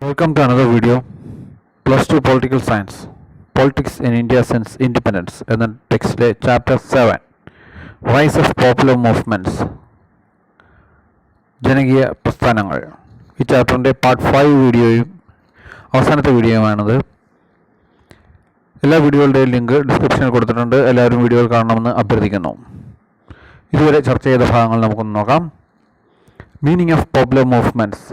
Welcome to another video. Plus 2 Political Science. Politics in India since Independence. And then text chapter 7. Rise of Popular Movements. ജനകീയ പ്രസ്ഥാനങ്ങൾ. ഈ ചാപ്റ്ററിൻ്റെ part 5 വീഡിയോയും അവസാനത്തെ വീഡിയോയുമാണിത്. എല്ലാ വീഡിയോകളുടെയും ലിങ്ക് ഡിസ്ക്രിപ്ഷനിൽ കൊടുത്തിട്ടുണ്ട്. എല്ലാവരും വീഡിയോകൾ കാണണമെന്ന് അഭ്യർത്ഥിക്കുന്നു. ഇതുവരെ ചർച്ച ചെയ്ത ഭാഗങ്ങൾ നമുക്കൊന്ന് നോക്കാം. Meaning of popular movements.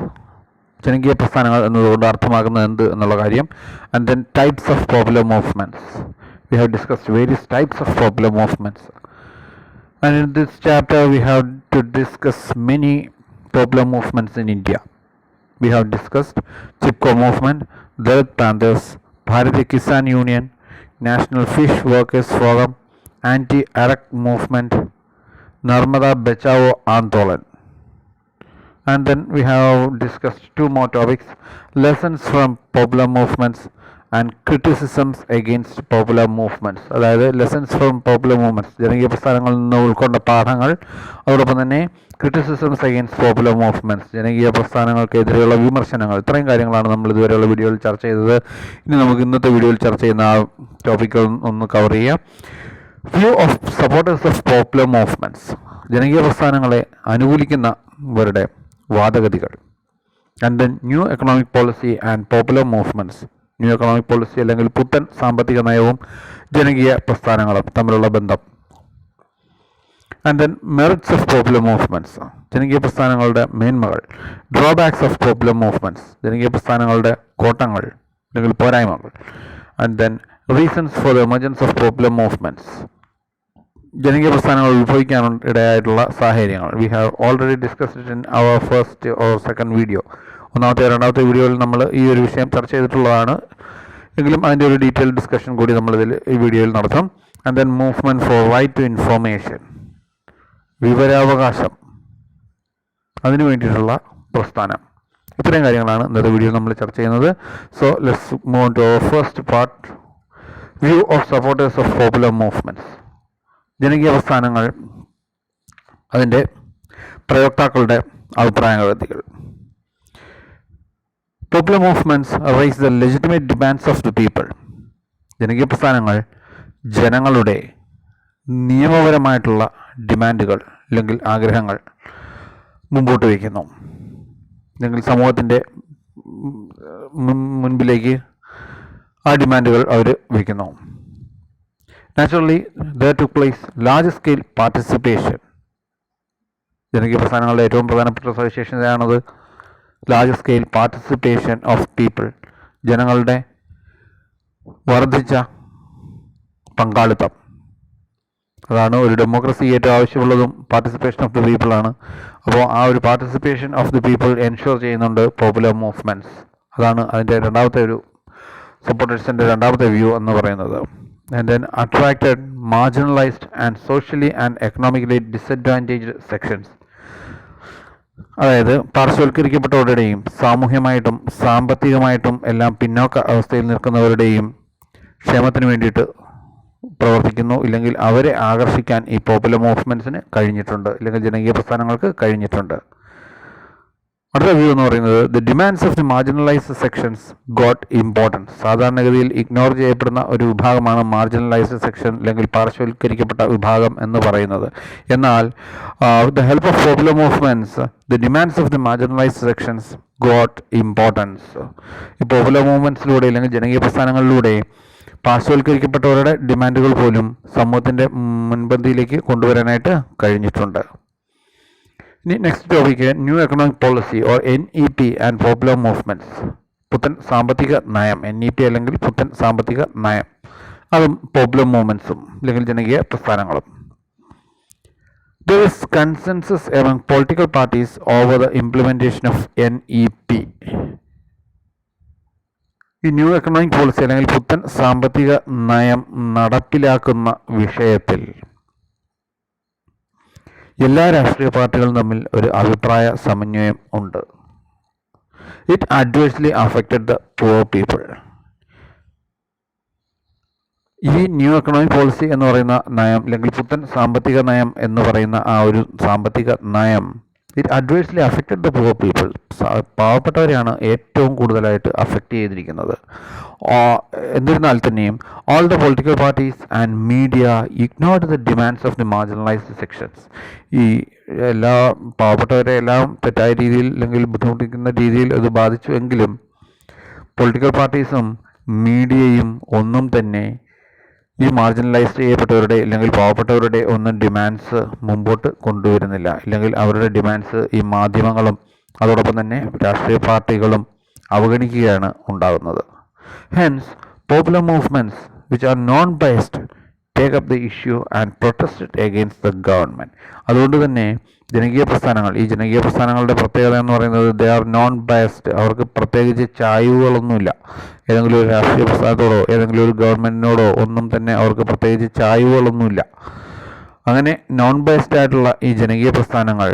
ജനകീയ പ്രസ്ഥാനങ്ങൾ എന്നതുകൊണ്ട് അർത്ഥമാക്കുന്നത് എന്ത് എന്നുള്ള കാര്യം. And then types of popular movements. We have discussed various types of popular movements. And in this chapter we have to discuss many popular movements in India. We have discussed Chipko movement, Dalit Panthers, Bharatiya Kisan Union, National Fish Workers Forum, Anti-Arak movement, Narmada Bachao Andolan. And then we have discussed two more topics: lessons from popular movements and criticisms against popular movements. അതായത് lessons from popular movements, ജനകീയ പ്രസ്ഥാനങ്ങളിൽ നിന്ന് ഉൾക്കൊണ്ട പാഠങ്ങൾ, അതോടൊപ്പം തന്നെ criticisms against popular movements, ജനകീയ പ്രസ്ഥാനങ്ങൾക്കെതിരെയുള്ള വിമർശനങ്ങൾ. ഇത്രയും കാര്യങ്ങളാണ് നമ്മൾ ഇതുവരെയുള്ള വീഡിയോയിൽ ചർച്ച ചെയ്തത്. ഇനി നമുക്ക് ഇന്നത്തെ വീഡിയോയിൽ ചർച്ച ചെയ്യുന്ന ആ ടോപ്പിക്കുകൾ ഒന്ന് കവർ ചെയ്യാം. View of supporters of popular movements. ജനകീയ പ്രസ്ഥാനങ്ങളെ അനുകൂലിക്കുന്നവരുടെ വാദഗതികൾ. And then new economic policy and popular movements. New economic policy അല്ലെങ്കിൽ പുത്തൻ സാമ്പത്തിക നയവും ജനകീയ പ്രസ്ഥാനങ്ങളും തമ്മിലുള്ള ബന്ധം. And then merits of popular movements. ജനകീയ പ്രസ്ഥാനങ്ങളുടെ മേന്മകൾ. Drawbacks of popular movements. ജനകീയ പ്രസ്ഥാനങ്ങളുടെ കോട്ടങ്ങൾ അല്ലെങ്കിൽ പോരായ്മകൾ. And then reasons for the emergence of popular movements. ജനകീയ പ്രസ്ഥാനങ്ങൾ ഉത്ഭവിക്കാൻ ഇടയായിട്ടുള്ള സാഹചര്യങ്ങൾ. We have already discussed it in our first or second video. ഒന്നാമത്തെ രണ്ടാമത്തെ വീഡിയോയിൽ നമ്മൾ ഈ ഒരു വിഷയം ചർച്ച ചെയ്തിട്ടുള്ളതാണ്. എങ്കിലും അതിൻ്റെ ഒരു ഡീറ്റെയിൽ ഡിസ്കഷൻ കൂടി ഈ വീഡിയോയിൽ നടത്താം. And then movement for right to information. വിവരാവകാശം, അതിനു വേണ്ടിയിട്ടുള്ള പ്രസ്ഥാനം. ഇത്രയും കാര്യങ്ങളാണ് ഇന്നത്തെ വീഡിയോയിൽ നമ്മൾ ചർച്ച ചെയ്യുന്നത്. So let's move to our first part, view of supporters of popular movements. ജനകീയ പ്രസ്ഥാനങ്ങൾ, അതിൻ്റെ പ്രയോക്താക്കളുടെ അഭിപ്രായഗതികൾ. Popular movements raise the legitimate demands of the people. ജനകീയ പ്രസ്ഥാനങ്ങൾ ജനങ്ങളുടെ നിയമപരമായിട്ടുള്ള ഡിമാൻഡുകൾ അല്ലെങ്കിൽ ആഗ്രഹങ്ങൾ മുമ്പോട്ട് വയ്ക്കുന്നു, അല്ലെങ്കിൽ സമൂഹത്തിൻ്റെ മുൻപിലേക്ക് ആ ഡിമാൻഡുകൾ അവർ വയ്ക്കുന്നു. Naturally there to place large scale participation. ജനകീയ പ്രസ്ഥാനങ്ങളുടെ ഏറ്റവും പ്രധാനപ്പെട്ട സവിശേഷതയാണത് large scale participation of people. ജനങ്ങളുടെ വർദ്ധിച്ച പങ്കാളിത്തം. അതാണ് ഒരു ഡെമോക്രസി ഏറ്റവും ആവശ്യമുള്ളതും, പാർട്ടിസിപ്പേഷൻ ഓഫ് ദി പീപ്പിൾ ആണ്. അപ്പോൾ ആ ഒരു participation of the people ensure ചെയ്യുന്നുണ്ട് പോപ്പുലർ മൂവ്മെൻറ്റ്സ്. അതാണ് അതിൻ്റെ രണ്ടാമത്തെ ഒരു സപ്പോർട്ടേഴ്സിൻ്റെ രണ്ടാമത്തെ വ്യൂ എന്ന് പറയുന്നത്. And then attracted marginalised and socially and economically disadvantaged sections. അതായത് പാർശ്വവൽക്കരിക്കപ്പെട്ടവരുടെയും സാമൂഹ്യമായിട്ടും സാമ്പത്തികമായിട്ടും എല്ലാം പിന്നോക്ക അവസ്ഥയിൽ നിൽക്കുന്നവരുടെയും ക്ഷേമത്തിന് വേണ്ടിയിട്ട് പ്രവർത്തിക്കുന്നു, ഇല്ലെങ്കിൽ അവരെ ആകർഷിക്കാൻ ഈ പോപ്പുലർ മൂവ്മെൻറ്റ്സിന് കഴിഞ്ഞിട്ടുണ്ട്, ഇല്ലെങ്കിൽ ജനകീയ പ്രസ്ഥാനങ്ങൾക്ക് കഴിഞ്ഞിട്ടുണ്ട്. അടുത്ത വ്യൂ എന്ന് പറയുന്നത് the demands of the marginalised sections got importance. സാധാരണഗതിയിൽ ഇഗ്നോർ ചെയ്യപ്പെടുന്ന ഒരു വിഭാഗമാണ് മാർജിനലൈസ്ഡ് സെക്ഷൻ അല്ലെങ്കിൽ പാർശ്വവൽക്കരിക്കപ്പെട്ട വിഭാഗം എന്ന് പറയുന്നത്. എന്നാൽ with the help of popular movements the demands of the marginalised sections got importance. ഈ പോപ്പുലർ മൂവ്മെൻറ്റ്സിലൂടെ അല്ലെങ്കിൽ ജനകീയ പ്രസ്ഥാനങ്ങളിലൂടെ പാർശ്വവൽക്കരിക്കപ്പെട്ടവരുടെ ഡിമാൻഡുകൾ പോലും സമൂഹത്തിൻ്റെ മുൻപന്തിയിലേക്ക് കൊണ്ടുവരാനായിട്ട് കഴിഞ്ഞിട്ടുണ്ട്. ഇനി next topic new economic policy or NEP and popular movements. പുത്തൻ സാമ്പത്തിക നയം, NEP അല്ലെങ്കിൽ പുത്തൻ സാമ്പത്തിക നയം, അതും പോപ്പുലർ മൂവ്മെൻറ്റ്സും അല്ലെങ്കിൽ ജനകീയ പ്രസ്ഥാനങ്ങളും. There is consensus among political parties over the implementation of NEP. ഈ ന്യൂ എക്കണോമിക് പോളിസി അല്ലെങ്കിൽ പുത്തൻ സാമ്പത്തിക നയം നടപ്പിലാക്കുന്ന വിഷയത്തിൽ എല്ലാ രാഷ്ട്രീയ പാർട്ടികളും തമ്മിൽ ഒരു അഭിപ്രായ സമന്വയം ഉണ്ട്. It adversely affected the poor people. ഈ ന്യൂ എക്കണോമിക് പോളിസി എന്ന് പറയുന്ന നയം അല്ലെങ്കിൽ പുത്തൻ സാമ്പത്തിക നയം എന്ന് പറയുന്ന ആ ഒരു സാമ്പത്തിക നയം it adversely affected the poor people. പാവപ്പെട്ടവരെയാണ് ഏറ്റവും കൂടുതലായിട്ട് അഫക്റ്റ് ചെയ്തിരിക്കുന്നത്. എന്നിരുന്നാൽ തന്നെയും all the political parties and media ignored the demands of the marginalised sections. ഈ എല്ലാ പാവപ്പെട്ടവരെ എല്ലാം തെറ്റായ രീതിയിൽ അല്ലെങ്കിൽ ബുദ്ധിമുട്ടിക്കുന്ന രീതിയിൽ ഇത് ബാധിച്ചു എങ്കിലും പൊളിറ്റിക്കൽ പാർട്ടീസും മീഡിയയും ഒന്നും തന്നെ ഈ മാർജിനലൈസ്ഡ് ചെയ്യപ്പെട്ടവരുടെ അല്ലെങ്കിൽ പാവപ്പെട്ടവരുടെ ഒന്നും ഡിമാൻഡ്സ് മുമ്പോട്ട് കൊണ്ടുവരുന്നില്ല. അല്ലെങ്കിൽ അവരുടെ ഡിമാൻഡ്സ് ഈ മാധ്യമങ്ങളും അതോടൊപ്പം തന്നെ രാഷ്ട്രീയ പാർട്ടികളും അവഗണിക്കുകയാണ് ഉണ്ടാകുന്നത്. Hence popular movements which are non biased take up the issue and protest against the government. അതുകൊണ്ട് തന്നെ ജനകീയ പ്രസ്ഥാനങ്ങളുടെ പ്രത്യേകത എന്ന് പറയുന്നത് ദേ ആർ നോൺ ബയസ്ഡ്. അവർക്ക് പ്രത്യേകിച്ച് ചായ്വുകളൊന്നുമില്ല. ഏതെങ്കിലും ഒരു രാഷ്ട്രീയ പ്രസ്ഥാനത്തോടോ ഏതെങ്കിലും ഒരു ഗവൺമെൻറ്റിനോടോ ഒന്നും തന്നെ അവർക്ക് പ്രത്യേകിച്ച് ചായ്വുകളൊന്നുമില്ല. അങ്ങനെ നോൺ ബയസ്ഡ് ആയിട്ടുള്ള ഈ ജനകീയ പ്രസ്ഥാനങ്ങൾ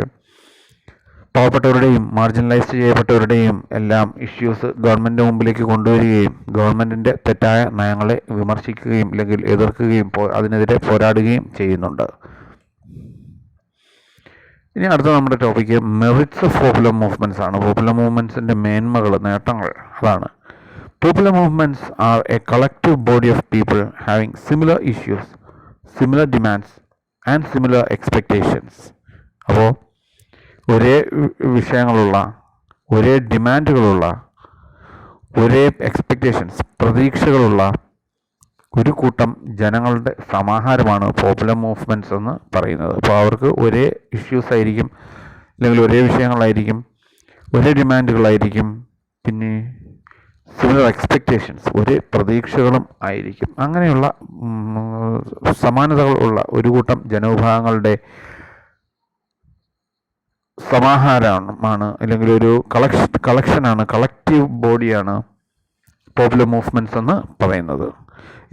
പാവപ്പെട്ടവരുടെയും മാർജിനലൈസ്ഡ് ചെയ്യപ്പെട്ടവരുടെയും എല്ലാം ഇഷ്യൂസ് ഗവൺമെൻറ്റിൻ്റെ മുമ്പിലേക്ക് കൊണ്ടുവരികയും ഗവൺമെൻറ്റിൻ്റെ തെറ്റായ നയങ്ങളെ വിമർശിക്കുകയും അല്ലെങ്കിൽ എതിർക്കുകയും അതിനെതിരെ പോരാടുകയും ചെയ്യുന്നുണ്ട്. ഇനി അടുത്ത നമ്മുടെ topic merits of popular movements ആണ്. പോപ്പുലർ മൂവ്മെൻറ്റ്സിൻ്റെ മേന്മകൾ, നേട്ടങ്ങൾ അതാണ്. Popular movements are a collective body of people having similar issues, similar demands and similar expectations. അപ്പോൾ ഒരേ വിഷയങ്ങളുള്ള, ഒരേ ഡിമാൻഡുകളുള്ള, ഒരേ എക്സ്പെക്റ്റേഷൻസ്, പ്രതീക്ഷകളുള്ള ഒരു കൂട്ടം ജനങ്ങളുടെ സമാഹാരമാണ് പോപ്പുലർ മൂവ്മെൻറ്റ്സ് എന്ന് പറയുന്നത്. അപ്പോൾ അവർക്ക് ഒരേ ഇഷ്യൂസ് ആയിരിക്കും, അല്ലെങ്കിൽ ഒരേ വിഷയങ്ങളായിരിക്കും, ഒരേ ഡിമാൻഡുകളായിരിക്കും, പിന്നെ സിമിലർ എക്സ്പെക്റ്റേഷൻസ്, ഒരേ പ്രതീക്ഷകളും ആയിരിക്കും. അങ്ങനെയുള്ള സമാനതകൾ ഉള്ള ഒരു കൂട്ടം ജനവിഭാഗങ്ങളുടെ സമാഹാരമാണ്, അല്ലെങ്കിൽ ഒരു കളക്ഷനാണ്, കളക്റ്റീവ് ബോഡിയാണ് പോപ്പുലർ മൂവ്മെൻറ്റ്സ് എന്ന് പറയുന്നത്.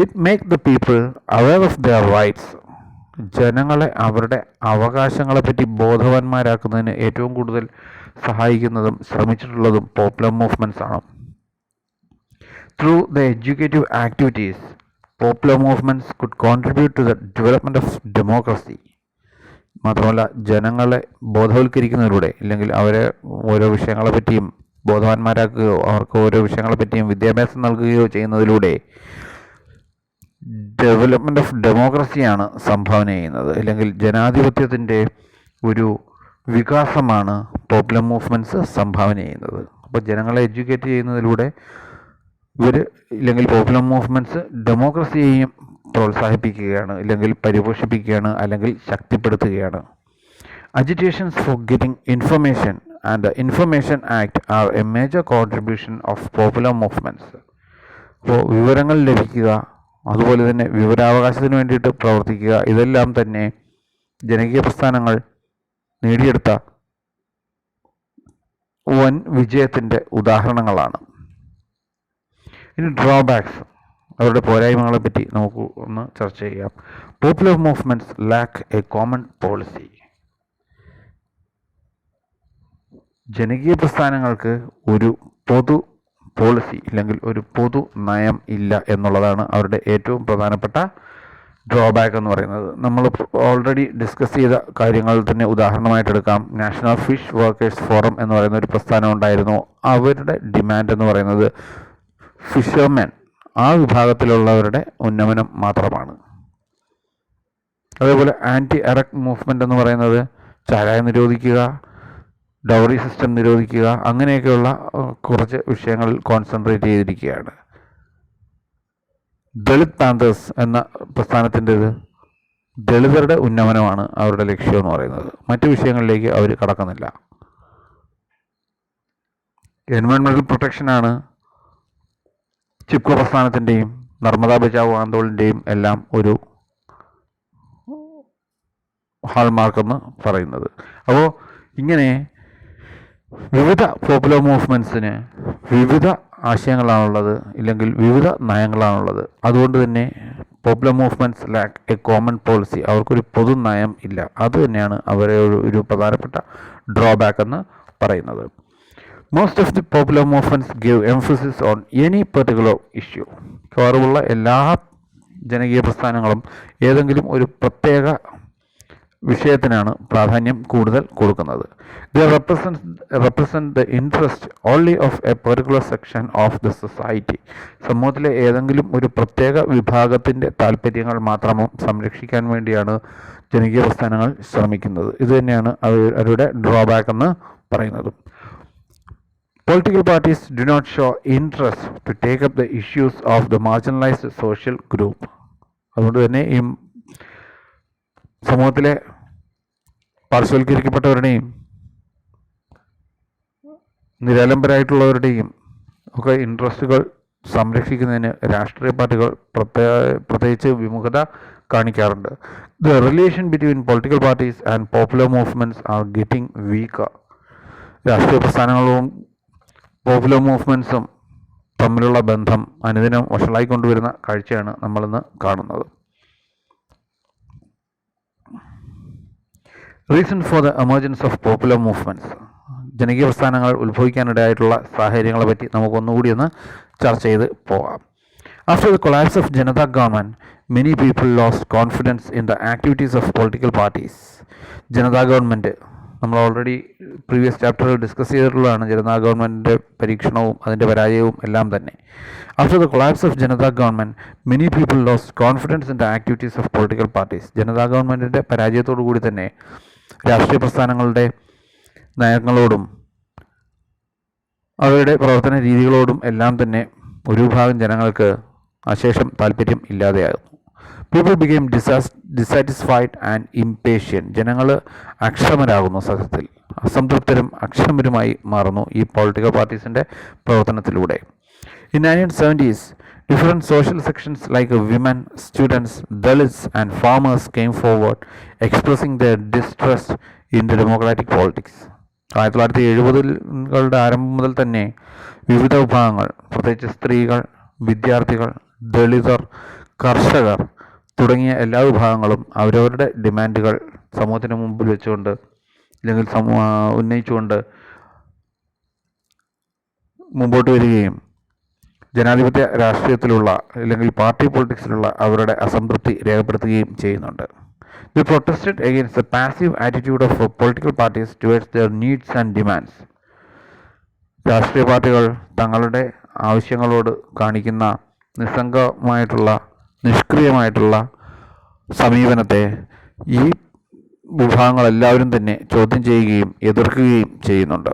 It make the people aware of their rights. ജനങ്ങളെ അവരുടെ അവകാശങ്ങളെപ്പറ്റി ബോധവാന്മാരാക്കുന്നതിന് ഏറ്റവും കൂടുതൽ സഹായിക്കുന്നതും ശ്രമിച്ചിട്ടുള്ളതും പോപ്പുലർ മൂവ്മെൻറ്റ്സ് ആണ്. Through the educative activities popular movements could contribute to the development of democracy. മാത്രമല്ല ജനങ്ങളെ ബോധവൽക്കരിക്കുന്നതിലൂടെ, അല്ലെങ്കിൽ അവരെ ഓരോ വിഷയങ്ങളെപ്പറ്റിയും ബോധവാന്മാരാക്കുകയോ അവർക്ക് ഓരോ വിഷയങ്ങളെപ്പറ്റിയും വിദ്യാഭ്യാസം നൽകുകയോ ചെയ്യുന്നതിലൂടെ ഡെവലപ്മെൻറ്റ് ഓഫ് ഡെമോക്രസിയാണ് സംഭാവന ചെയ്യുന്നത്. അല്ലെങ്കിൽ ജനാധിപത്യത്തിൻ്റെ ഒരു വികാസമാണ് പോപ്പുലർ മൂവ്മെൻറ്റ്സ് സംഭാവന ചെയ്യുന്നത്. അപ്പോൾ ജനങ്ങളെ എഡ്യൂക്കേറ്റ് ചെയ്യുന്നതിലൂടെ അല്ലെങ്കിൽ പോപ്പുലർ മൂവ്മെൻറ്റ്സ് ഡെമോക്രസിയെയും പ്രോത്സാഹിപ്പിക്കുകയാണ്, അല്ലെങ്കിൽ പരിപോഷിപ്പിക്കുകയാണ്, അല്ലെങ്കിൽ ശക്തിപ്പെടുത്തുകയാണ്. Agitations for getting information and the information act are a major contribution of popular movements. അപ്പോൾ വിവരങ്ങൾ ലഭിക്കുക, അതുപോലെ തന്നെ വിവരാവകാശത്തിന് വേണ്ടിയിട്ട് പ്രവർത്തിക്കുക, ഇതെല്ലാം തന്നെ ജനകീയ പ്രസ്ഥാനങ്ങൾ നേടിയെടുത്ത വൻ വിജയത്തിൻ്റെ ഉദാഹരണങ്ങളാണ്. ഇനി ഡ്രോബാക്സ്, അവരുടെ പോരായ്മകളെ പറ്റി നമുക്ക് ഒന്ന് ചർച്ച ചെയ്യാം. Popular movements lack a common policy. ജനകീയ പ്രസ്ഥാനങ്ങൾക്ക് ഒരു പൊതു പോളിസി അല്ലെങ്കിൽ ഒരു പൊതു നയം ഇല്ല എന്നുള്ളതാണ് അവരുടെ ഏറ്റവും പ്രധാനപ്പെട്ട ഡ്രോബാക്ക് എന്ന് പറയുന്നത്. നമ്മൾ ഓൾറെഡി ഡിസ്കസ് ചെയ്ത കാര്യങ്ങൾ തന്നെ ഉദാഹരണമായിട്ട് എടുക്കാം. നാഷണൽ ഫിഷ് വർക്കേഴ്സ് ഫോറം എന്ന് പറയുന്ന ഒരു പ്രസ്ഥാനം ഉണ്ടായിരുന്നു. അവരുടെ ഡിമാൻഡ് എന്ന് പറയുന്നത് ഫിഷർമെൻ, ആ വിഭാഗത്തിലുള്ളവരുടെ ഉന്നമനം മാത്രമാണ്. അതേപോലെ ആൻറ്റി അറക് മൂവ്മെൻ്റ് എന്ന് പറയുന്നത് ചാരായം നിരോധിക്കുക, ഡൗറി സിസ്റ്റം നിരോധിക്കുക, അങ്ങനെയൊക്കെയുള്ള കുറച്ച് വിഷയങ്ങളിൽ കോൺസെൻട്രേറ്റ് ചെയ്തിരിക്കുകയാണ്. ദളിത് പാന്തേഴ്സ് എന്ന പ്രസ്ഥാനത്തിൻ്റേത് ദളിതരുടെ ഉന്നമനമാണ് അവരുടെ ലക്ഷ്യം എന്ന് പറയുന്നത്. മറ്റു വിഷയങ്ങളിലേക്ക് അവർ കടക്കുന്നില്ല. എൻവയോൺമെൻറ്റൽ പ്രൊട്ടക്ഷനാണ് ചിപ്കോ പ്രസ്ഥാനത്തിൻ്റെയും നർമ്മദാ ബച്ചാവോ ആന്തോളൻ്റെയും എല്ലാം ഒരു ഹാൾമാർക്ക് എന്ന് പറയുന്നത്. അപ്പോൾ ഇങ്ങനെ വിവിധ പോപ്പുലർ മൂവ്മെൻറ്റ്സിന് വിവിധ ആശയങ്ങളാണുള്ളത്, ഇല്ലെങ്കിൽ വിവിധ നയങ്ങളാണുള്ളത്. അതുകൊണ്ട് തന്നെ popular movements lack a common policy, അവർക്കൊരു പൊതു നയം ഇല്ല. അതുതന്നെയാണ് അവരെ ഒരു പ്രധാനപ്പെട്ട ഡ്രോബാക്ക് എന്ന് പറയുന്നത്. Most of the popular movements give emphasis on any particular issue. മിക്കവാറുമുള്ള എല്ലാ ജനകീയ പ്രസ്ഥാനങ്ങളും ഏതെങ്കിലും ഒരു പ്രത്യേക വിഷയത്തിനാണ് പ്രാധാന്യം കൂടുതൽ കൊടുക്കുന്നത്. The represent the interest only of A particular section of the society. സമൂഹത്തിലെ ഏതെങ്കിലും ഒരു പ്രത്യേക വിഭാഗത്തിൻ്റെ താല്പര്യങ്ങൾ മാത്രം സംരക്ഷിക്കാൻ വേണ്ടിയാണ് ജനകീയ പ്രസ്ഥാനങ്ങൾ ശ്രമിക്കുന്നത്. ഇത് തന്നെയാണ് അവരുടെ ഡ്രോബാക്ക് എന്ന് പറയുന്നത്. Political parties do not show interest to take up the issues of the marginalized social group. അതുകൊണ്ട് തന്നെ ഈ സമൂഹത്തിലെ പാർശ്വവൽക്കരിക്കപ്പെട്ടവരുടെയും നിരാലംബരായിട്ടുള്ളവരുടെയും ഒക്കെ ഇൻട്രസ്റ്റുകൾ സംരക്ഷിക്കുന്നതിന് രാഷ്ട്രീയ പാർട്ടികൾ പ്രത്യേകിച്ച് വിമുഖത കാണിക്കാറുണ്ട്. The relation between political parties and popular movements are getting weaker. രാഷ്ട്രീയ പ്രസ്ഥാനങ്ങളും പോപ്പുലർ മൂവ്മെൻറ്റ്സും തമ്മിലുള്ള ബന്ധം അനുദിനം വഷളായിക്കൊണ്ടുവരുന്ന കാഴ്ചയാണ് നമ്മളിന്ന് കാണുന്നത്. Reason for the emergence of popular movements. ജനകീയ പ്രസ്ഥാനങ്ങൾ ഉത്ഭവിക്കാനിടയായിട്ടുള്ള സാഹചര്യങ്ങളെ പറ്റി നമുക്കൊന്നുകൂടി ഒന്ന് ചർച്ച ചെയ്ത് പോകാം. After the collapse of Janata government, many people lost confidence in the activities of political parties. Janata government നമ്മൾ ഓൾറെഡി പ്രീവിയസ് ചാപ്റ്ററിൽ ഡിസ്കസ് ചെയ്തിട്ടുള്ളതാണ്. ജനതാ ഗവൺമെൻറ്റിൻ്റെ പരീക്ഷണവും അതിൻ്റെ പരാജയവും എല്ലാം തന്നെ. After the collapse of Janata government, many people lost confidence in the activities of political parties. Janata ഗവൺമെൻറ്റിൻ്റെ പരാജയത്തോടു കൂടി തന്നെ രാഷ്ട്രീയ പ്രസ്ഥാനങ്ങളുടെ നയങ്ങളോടും അവരുടെ പ്രവർത്തന രീതികളോടും എല്ലാം തന്നെ ഒരു വിഭാഗം ജനങ്ങൾക്ക് അശേഷം താല്പര്യം ഇല്ലാതെയാകുന്നു. People became dissatisfied and impatient. ജനങ്ങൾ അക്ഷമരാകുന്നു, സത്യത്തിൽ അസംതൃപ്തരും അക്ഷമരുമായി മാറുന്നു ഈ പൊളിറ്റിക്കൽ പാർട്ടീസിൻ്റെ പ്രവർത്തനത്തിലൂടെ. In 1970s, different social sections like women, students, Dalits and farmers came forward expressing their distrust in the democratic politics. 1970-കളുടെ ആരംഭം മുതൽ തന്നെ വിവിധ വിഭാഗങ്ങൾ, പ്രത്യേകിച്ച് സ്ത്രീകൾ, വിദ്യാർത്ഥികൾ, ദളിതർ, കർഷകർ തുടങ്ങിയ എല്ലാ വിഭാഗങ്ങളും അവരവരുടെ ഡിമാൻഡുകൾ സമൂഹത്തിന് മുമ്പിൽ വെച്ചുകൊണ്ട് അല്ലെങ്കിൽ ഉന്നയിച്ചുകൊണ്ട് മുമ്പോട്ട് വരികയും ജനാധിപത്യ രാഷ്ട്രീയത്തിലുള്ള അല്ലെങ്കിൽ പാർട്ടി പൊളിറ്റിക്സിലുള്ള അവരുടെ അസംതൃപ്തി രേഖപ്പെടുത്തുകയും ചെയ്യുന്നുണ്ട്. They protested against the passive attitude of political parties towards their needs and demands. രാഷ്ട്രീയ പാർട്ടികൾ തങ്ങളുടെ ആവശ്യങ്ങളോട് കാണിക്കുന്ന നിഷ്ക്രിയമായിട്ടുള്ള സമീപനത്തെ ഈ വിഭാഗങ്ങളെല്ലാവരും തന്നെ ചോദ്യം ചെയ്യുകയും എതിർക്കുകയും ചെയ്യുന്നുണ്ട്.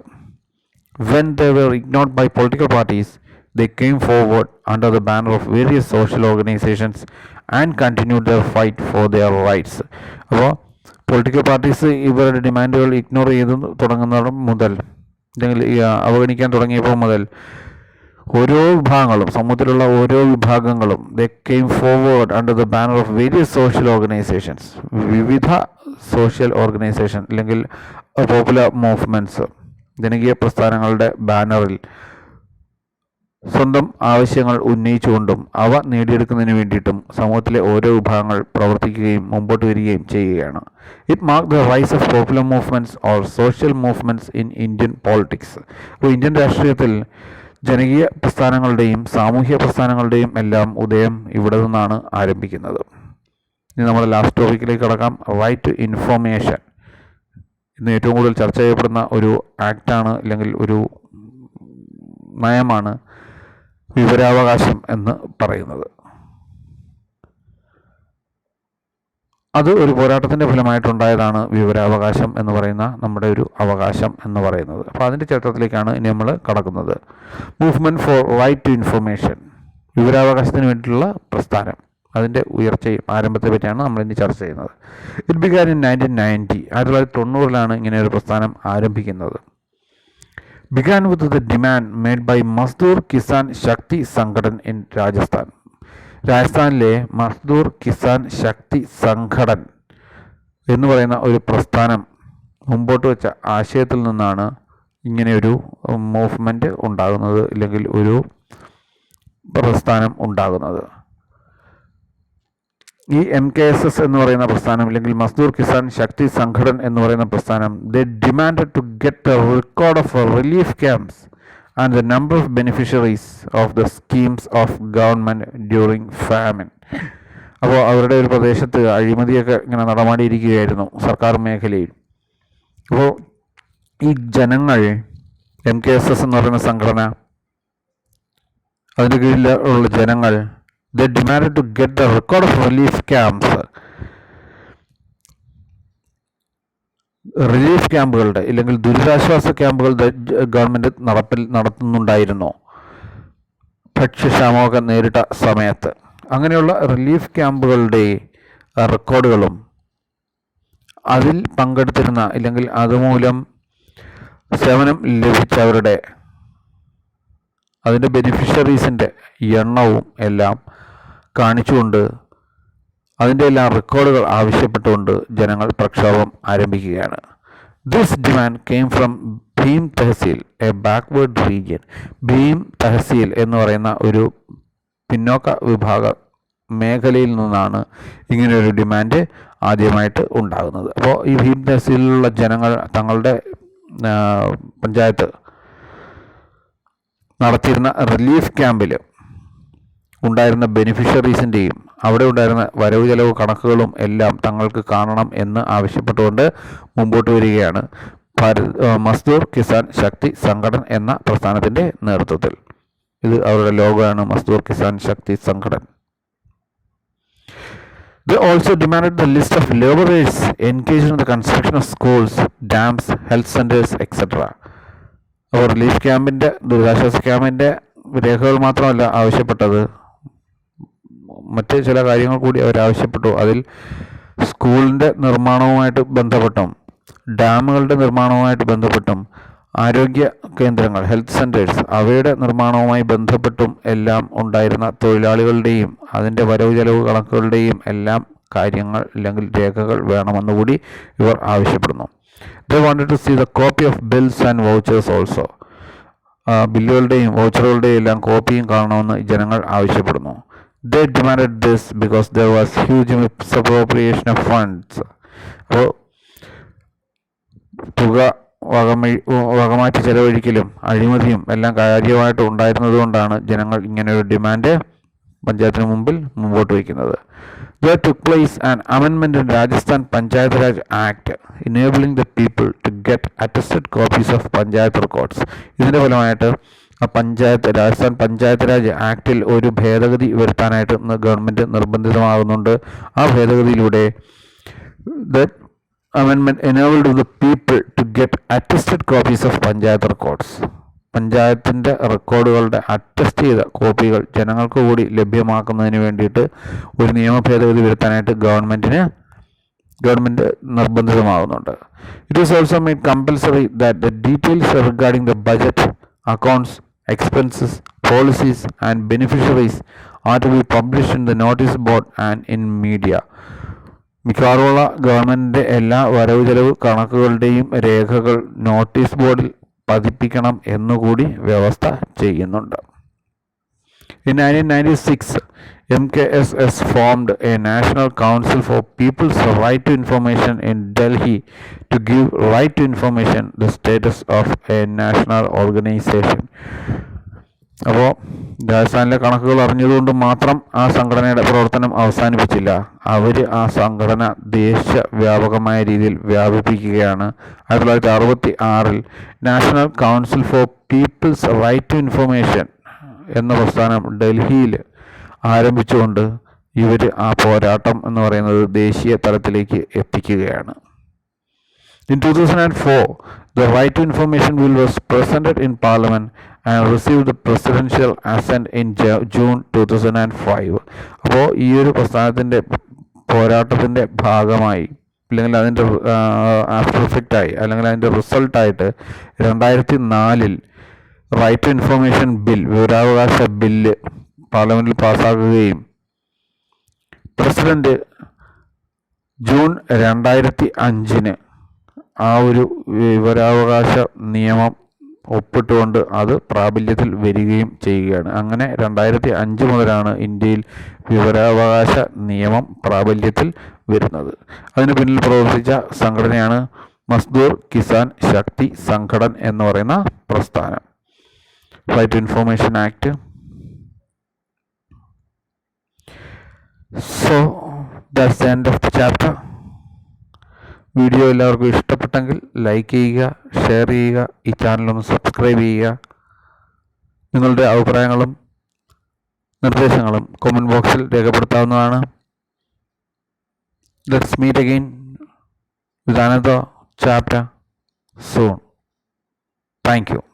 When they were ignored by political parties, they came forward under the banner of various social organizations and continued their fight for their rights. അപ്പോൾ പൊളിറ്റിക്കൽ പാർട്ടീസ് ഇവരുടെ ഡിമാൻഡുകൾ ഇഗ്നോർ ചെയ്ത് തുടങ്ങുന്നിടം മുതൽ അല്ലെങ്കിൽ അവഗണിക്കാൻ തുടങ്ങിയപ്പോൾ മുതൽ ഓരോ വിഭാഗങ്ങളും, സമൂഹത്തിലുള്ള ഓരോ വിഭാഗങ്ങളും they came forward under the banner of various social organizations. വിവിധ സോഷ്യൽ ഓർഗനൈസേഷൻ അല്ലെങ്കിൽ പോപ്പുലർ മൂവ്മെൻറ്റ്സ്, ജനകീയ പ്രസ്ഥാനങ്ങളുടെ ബാനറിൽ സ്വന്തം ആവശ്യങ്ങൾ ഉന്നയിച്ചുകൊണ്ടും അവ നേടിയെടുക്കുന്നതിന് വേണ്ടിയിട്ടും സമൂഹത്തിലെ ഓരോ വിഭാഗങ്ങൾ പ്രവർത്തിക്കുകയും മുമ്പോട്ട് വരികയും ചെയ്യുകയാണ്. It mark the rise of popular movements or social movements in Indian politics. അപ്പോൾ ഇന്ത്യൻ രാഷ്ട്രീയത്തിൽ ജനകീയ പ്രസ്ഥാനങ്ങളുടെയും സാമൂഹ്യ പ്രസ്ഥാനങ്ങളുടെയും എല്ലാം ഉദയം ഇവിടെ നിന്നാണ് ആരംഭിക്കുന്നത്. ഇനി നമ്മുടെ ലാസ്റ്റ് ടോപ്പിക്കിലേക്ക് കടക്കാം. Right to information. ഇന്ന് ഏറ്റവും കൂടുതൽ ചർച്ച ചെയ്യപ്പെടുന്ന ഒരു ആക്റ്റാണ് അല്ലെങ്കിൽ ഒരു നയമാണ് വിവരാവകാശം എന്ന് പറയുന്നത്. അത് ഒരു പോരാട്ടത്തിൻ്റെ ഫലമായിട്ടുണ്ടായതാണ് വിവരാവകാശം എന്ന് പറയുന്ന നമ്മുടെ ഒരു അവകാശം എന്ന് പറയുന്നത്. അപ്പോൾ അതിൻ്റെ ചരിത്രത്തിലേക്കാണ് ഇനി നമ്മൾ കടക്കുന്നത്. Movement for right to information, വിവരാവകാശത്തിന് വേണ്ടിയിട്ടുള്ള പ്രസ്ഥാനം, അതിൻ്റെ ഉയർച്ചയും ആരംഭത്തെ പറ്റിയാണ് നമ്മൾ ഇനി ചർച്ച ചെയ്യുന്നത്. It began in 1990. 1990 ഇങ്ങനെ ഒരു പ്രസ്ഥാനം ആരംഭിക്കുന്നത്. began with the demand made by Mazdoor Kisan Shakti Sangadan in Rajasthan. രാജസ്ഥാനിലെ മസ്ദൂർ കിസാൻ ശക്തി സംഘടൻ എന്ന് പറയുന്ന ഒരു പ്രസ്ഥാനം മുമ്പോട്ട് വെച്ച ആശയത്തിൽ നിന്നാണ് ഇങ്ങനെയൊരു മൂവ്മെൻറ്റ് ഉണ്ടാകുന്നത് അല്ലെങ്കിൽ ഒരു പ്രസ്ഥാനം ഉണ്ടാകുന്നത്. ഈ MKSS എന്ന് പറയുന്ന പ്രസ്ഥാനം അല്ലെങ്കിൽ മസ്ദൂർ കിസാൻ ശക്തി സംഘടൻ എന്ന് പറയുന്ന പ്രസ്ഥാനം they demanded to get a record of relief camps and the number of beneficiaries of the schemes of government during famine. അപ്പോൾ അവരുടെ ഒരു പ്രദേശത്ത് അഴിമതിയൊക്കെ ഇങ്ങനെ നടമാടിയിരിക്കുകയായിരുന്നു സർക്കാർ മേഖലയിൽ. അപ്പോൾ ഈ ജനങ്ങൾ MKSS എന്ന് പറയുന്ന സംഘടന, അതിൻ്റെ കീഴിലുള്ള ജനങ്ങൾ they demanded to get the record of relief camps. Relief ക്യാമ്പുകളുടെ ഇല്ലെങ്കിൽ ദുരിതാശ്വാസ ക്യാമ്പുകൾ ഗവൺമെൻറ് നടത്തുന്നുണ്ടായിരുന്നു ഭക്ഷ്യക്ഷാമമൊക്കെ നേരിട്ട സമയത്ത്. അങ്ങനെയുള്ള റിലീഫ് ക്യാമ്പുകളുടെ റെക്കോർഡുകളും അതിൽ പങ്കെടുത്തിരുന്ന ഇല്ലെങ്കിൽ അതുമൂലം സേവനം ലഭിച്ചവരുടെ അതിൻ്റെ ബെനിഫിഷ്യറീസിൻ്റെ എണ്ണവും എല്ലാം കാണിച്ചുകൊണ്ട് അതിൻ്റെ എല്ലാം റെക്കോർഡുകൾ ആവശ്യപ്പെട്ടുകൊണ്ട് ജനങ്ങൾ പ്രക്ഷോഭം ആരംഭിക്കുകയാണ്. This demand came from Bhim tehsil, a backward region. Bhim tehsil എന്ന് പറയുന്ന ഒരു പിന്നോക്ക വിഭാഗ മേഖലയിൽ നിന്നാണ് ഇങ്ങനെയൊരു ഡിമാൻഡ് ആദ്യമായിട്ട് ഉണ്ടാകുന്നത്. അപ്പോൾ ഈ ഭീം തഹസീലിലുള്ള ജനങ്ങൾ തങ്ങളുടെ പഞ്ചായത്ത് നടത്തിയിരുന്ന റിലീഫ് ക്യാമ്പിൽ ഉണ്ടായിരുന്ന ബെനിഫിഷ്യറീസിൻ്റെയും അവിടെ ഉണ്ടായിരുന്ന വരവ് ചെലവ് കണക്കുകളും എല്ലാം തങ്ങൾക്ക് കാണണം എന്ന് ആവശ്യപ്പെട്ടുകൊണ്ട് മുമ്പോട്ട് വരികയാണ് മസ്ദൂർ കിസാൻ ശക്തി സംഘടൻ എന്ന പ്രസ്ഥാനത്തിൻ്റെ നേതൃത്വത്തിൽ. ഇത് അവരുടെ ലോഗോയാണ്, മസ്ദൂർ കിസാൻ ശക്തി Sangathan. They also demanded the list of laborers engaged in the construction of schools, dams, health centers, etc. അപ്പോൾ റിലീഫ് ക്യാമ്പിൻ്റെ ദുരിതാശ്വാസ ക്യാമ്പിൻ്റെ രേഖകൾ മാത്രമല്ല ആവശ്യപ്പെട്ടത്, മറ്റ് ചില കാര്യങ്ങൾ കൂടി അവരാവശ്യപ്പെട്ടു. അതിൽ സ്കൂളിൻ്റെ നിർമ്മാണവുമായിട്ട് ബന്ധപ്പെട്ടും ഡാമുകളുടെ നിർമ്മാണവുമായിട്ട് ബന്ധപ്പെട്ടും ആരോഗ്യ കേന്ദ്രങ്ങൾ, ഹെൽത്ത് സെൻറ്റേഴ്സ്, അവയുടെ നിർമ്മാണവുമായി ബന്ധപ്പെട്ടും എല്ലാം ഉണ്ടായിരുന്ന തൊഴിലാളികളുടെയും അതിൻ്റെ വരവ് ചെലവ് കണക്കുകളുടെയും എല്ലാം കാര്യങ്ങൾ അല്ലെങ്കിൽ രേഖകൾ വേണമെന്നുകൂടി ഇവർ ആവശ്യപ്പെടുന്നു. They wanted to see the copy of bills and vouchers also. ബില്ലുകളുടെയും വൗച്ചറുകളുടെയും എല്ലാം കോപ്പിയും കാണണമെന്ന് ജനങ്ങൾ ആവശ്യപ്പെടുന്നു. They demanded this because there was huge misappropriation of funds. അപ്പോൾ തുക വകമാറ്റി ചെലവഴിക്കലും അഴിമതിയും എല്ലാം കാര്യമായിട്ട് ഉണ്ടായിരുന്നത് കൊണ്ടാണ് ജനങ്ങൾ ഇങ്ങനെയൊരു ഡിമാൻഡ് പഞ്ചായത്തിന് മുമ്പിൽ മുമ്പോട്ട് വയ്ക്കുന്നത്. There took place an amendment in Rajasthan Panchayat Raj Act enabling the people to get attested copies of Panchayat records. ഇതിൻ്റെ ഫലമായിട്ട് രാജസ്ഥാൻ പഞ്ചായത്ത് രാജ് ആക്ടിൽ ഒരു ഭേദഗതി വരുത്താനായിട്ട് ഗവൺമെൻറ് നിർബന്ധിതമാകുന്നുണ്ട്. ആ ഭേദഗതിയിലൂടെ that amendment enabled the people to get attested copies of Panchayat records. പഞ്ചായത്തിൻ്റെ റെക്കോർഡുകളുടെ attest ചെയ്ത കോപ്പികൾ ജനങ്ങൾക്ക് കൂടി ലഭ്യമാക്കുന്നതിന് വേണ്ടിയിട്ട് ഒരു നിയമ ഭേദഗതി വരുത്താനായിട്ട് ഗവൺമെൻറ് നിർബന്ധിതമാകുന്നുണ്ട്. It is also made compulsory that the details regarding the budget, accounts, expenses, policies and beneficiaries are to be published in the notice board and in media. മിക്കവാറുമുള്ള ഗവൺമെൻറ്റിൻ്റെ എല്ലാ വരവ് ചെലവ് കണക്കുകളുടെയും രേഖകൾ നോട്ടീസ് ബോർഡിൽ പതിപ്പിക്കണം എന്നുകൂടി വ്യവസ്ഥ ചെയ്യുന്നുണ്ട്. In 1996, MKSS formed a National Council for People's Right to Information in Delhi to give right to information the status of a national organization. അപ്പോൾ രാജസ്ഥാനിലെ കണക്കുകൾ അറിഞ്ഞതുകൊണ്ട് മാത്രം ആ സംഘടനയുടെ പ്രവർത്തനം അവസാനിപ്പിച്ചില്ല. അവർ ആ സംഘടന ദേശവ്യാപകമായ രീതിയിൽ വ്യാപിപ്പിക്കുകയാണ്. 1966 national council for people's right to information എന്ന പ്രസ്ഥാനം ഡൽഹിയിൽ ആരംഭിച്ചുകൊണ്ട് ഇവർ ആ പോരാട്ടം എന്ന് പറയുന്നത് ദേശീയ തലത്തിലേക്ക് എത്തിക്കുകയാണ്. In 2004, the Right to Information Bill was presented in Parliament and received the presidential assent in June 2005. അപ്പോൾ ഈ ഒരു പ്രസ്ഥാനത്തിൻ്റെ പോരാട്ടത്തിൻ്റെ ഭാഗമായി അല്ലെങ്കിൽ അതിൻ്റെ ആഫ്റ്റർ എഫക്റ്റായി അല്ലെങ്കിൽ അതിൻ്റെ റിസൾട്ടായിട്ട് 2004 റൈറ്റ് ടു ഇൻഫർമേഷൻ ബിൽ, വിവരാവകാശ ബില്ല് പാർലമെൻറ്റിൽ പാസ്സാക്കുകയും പ്രസിഡന്റ് ജൂൺ 2005 ആ ഒരു വിവരാവകാശ നിയമം ഒപ്പിട്ടുകൊണ്ട് അത് പ്രാബല്യത്തിൽ വരികയും ചെയ്യുകയാണ്. അങ്ങനെ 2005 മുതലാണ് ഇന്ത്യയിൽ വിവരാവകാശ നിയമം പ്രാബല്യത്തിൽ വരുന്നത്. അതിന് പിന്നിൽ പ്രവർത്തിച്ച സംഘടനയാണ് മസ്ദൂർ കിസാൻ ശക്തി സംഘടൻ എന്ന് പറയുന്ന പ്രസ്ഥാനം. Right to information act so that's the end of the chapter. Video എല്ലാവർക്കും ഇഷ്ടപ്പെട്ടെങ്കിൽ ലൈക്ക് ചെയ്യുക, ഷെയർ ചെയ്യുക, ഈ ചാനലൊന്ന് സബ്സ്ക്രൈബ് ചെയ്യുക. നിങ്ങളുടെ അഭിപ്രായങ്ങളും നിർദ്ദേശങ്ങളും കമൻറ്റ് ബോക്സിൽ രേഖപ്പെടുത്താവുന്നതാണ്. Let's meet again with another chapter soon. Thank you.